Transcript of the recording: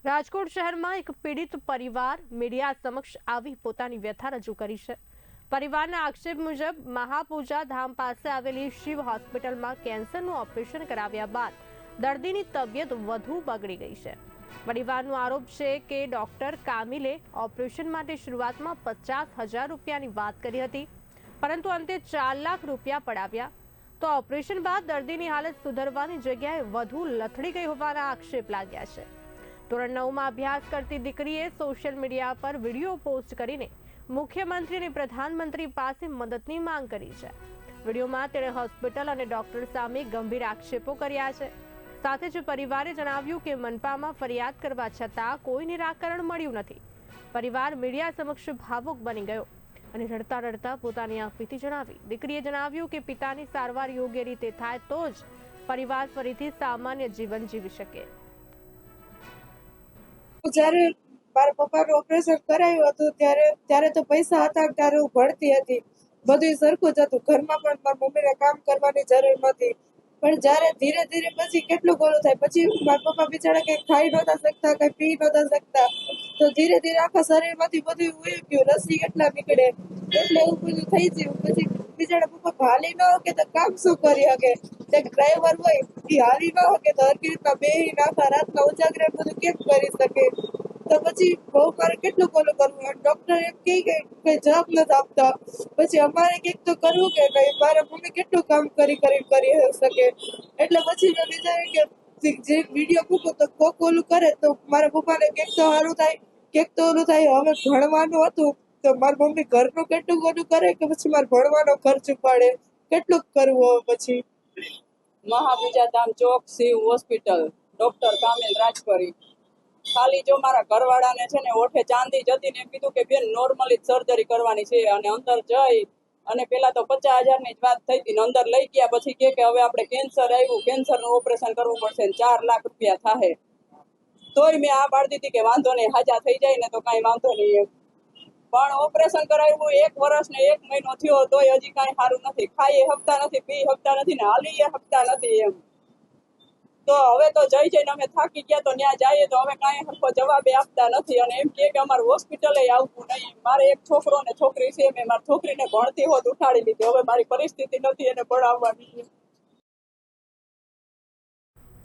રાજકોટ શહેરમાં એક પીડિત પરિવાર મીડિયા સમક્ષ આવી પોતાની વ્યથા રજૂ કરી છે। પરિવારના આક્ષેપ મુજબ મહાપૂજા ધામ પાસે આવેલી શિવ હોસ્પિટલમાં કેન્સરનું ઓપરેશન કરાવ્યા બાદ દર્દીની તબિયત વધુ બગડી ગઈ છે। પરિવારનો આરોપ છે કે ડોક્ટર કામિલે ઓપરેશન માટે શરૂઆતમાં 50,000 રૂપિયાની વાત કરી હતી, પરંતુ અંતે 4 લાખ રૂપિયા પડાવ્યા તો ઓપરેશન બાદ દર્દીની હાલત સુધરવાની જગ્યાએ વધુ લથડી ગઈ હોવાના આક્ષેપ લાગ્યા છે। ધોરણ 9માં અભ્યાસ કરતી દીકરીએ સોશિયલ મીડિયા પર વિડીયો પોસ્ટ કરીને મુખ્યમંત્રી અને પ્રધાનમંત્રી પાસે મદદની માંગ કરી છે। વિડીયોમાં તેણે હોસ્પિટલ અને ડોક્ટર સામે ગંભીર આક્ષેપો કર્યા છે। સાથે જ પરિવારે જણાવ્યું કે મનપામાં ફરિયાદ કરવા છતાં કોઈ નિરાકરણ મળ્યું નથી। પરિવાર મીડિયા સમક્ષ ભાવુક બની ગયો અને રડતા રડતા પોતાની આપવીતી જણાવી। દીકરીએ જણાવ્યું કે પિતાની સારવાર યોગ્ય રીતે થાય તો જ પરિવાર ફરીથી સામાન્ય જીવન જીવી શકે। જ્યારે મારા પપ્પાનું ઓપરેશન કરાયું હતું ત્યારે તો પૈસા હતા, ત્યારે હું ભણતી હતી, બધું સરખું જ હતું, ઘરમાં પણ મારા મમ્મીને કામ કરવાની જરૂર નહોતી। પણ જ્યારે ધીરે ધીરે પછી કેટલું ગોળું થાય, પછી મારા પપ્પા બિચારા કંઈ ખાઈ નહોતા શકતા, કંઈ પી નહોતા શકતા, તો ધીરે ધીરે આખા શરીરમાંથી બધું ઉઈ ગયું, રસી એટલા નીકળે, એટલે એવું બધું થઈ ગયું। પછી બિચારા પપ્પા હાલી ન શકે તો કામ શું કરી શકે? એક ડ્રાઈવર હોય એ હાલી ન શકે તો હરખી રીતના બેહી આખા રાતના ઉજાગરે બધું કેમ કરી શકે? તો પછી બહુ મારે કેટલું બોલું કરવું, ડોક્ટર એમ કહે કે કઈ જવાબ નથી આપતા, પછી અમારે કંઈક તો કરવું કે નહીં, મારા મમ્મી કેટલું કામ કરી શકે? એટલે પછી મેં વિચાર્યું કે જે વિડીયો મૂકું તો કોક ઓલું કરે તો મારા પપ્પાને કંઈક તો સારું થાય, કંઈક તો ઓલું થાય। હવે ભણવાનું હતું તો મારી મમ્મી ઘરનું કેટલું બધું કરે કે પછી મારે ભણવાનો ખર્ચ ઉપાડે, કેટલું કરવું હવે પછી? મહાપૂજા ધામ ચોક શિવ હોસ્પિટલ, ડોક્ટર કામિલ રાજપરી। ખાલી જો મારા ઘરવાળાને છે ને ઓઠે ચાંદી જતી ને એમ કીધું કે બેન નોર્મલી સર્જરી કરવાની છે, અને અંદર જઈ અને પેલા તો 50,000 ની જ વાત થઈ હતી ને અંદર લઈ ગયા પછી કે હવે આપણે કેન્સર આવ્યું, કેન્સરનું ઓપરેશન કરવું પડશે, 4 લાખ રૂપિયા થાય। તોય મેં આ પાડી દીધી કે વાંધો નહીં, હાજા થઈ જાય ને તો કાંઈ વાંધો નહીં એમ। પણ ઓપરેશન કરાવ્યું 1 વર્ષ ને 1 મહિનો થયો તોય હજી કાંઈ સારું નથી, ખાઈ શકતા નથી, પી શકતા નથી ને હાલી શકતા નથી એમ। તો હવે તો જઈને અમે થાકી ગયા, તો ત્યાં જઈએ તો હવે કાંઈ સરખો જવાબ આપતા નથી, અને એમ કે અમારે હોસ્પિટલે આવવું નહીં। મારે એક છોકરો ને છોકરી છે, મેં મારી છોકરીને ભણતી હોત ઉઠાડી લીધી, હવે મારી પરિસ્થિતિ નથી એને ભણાવવાની।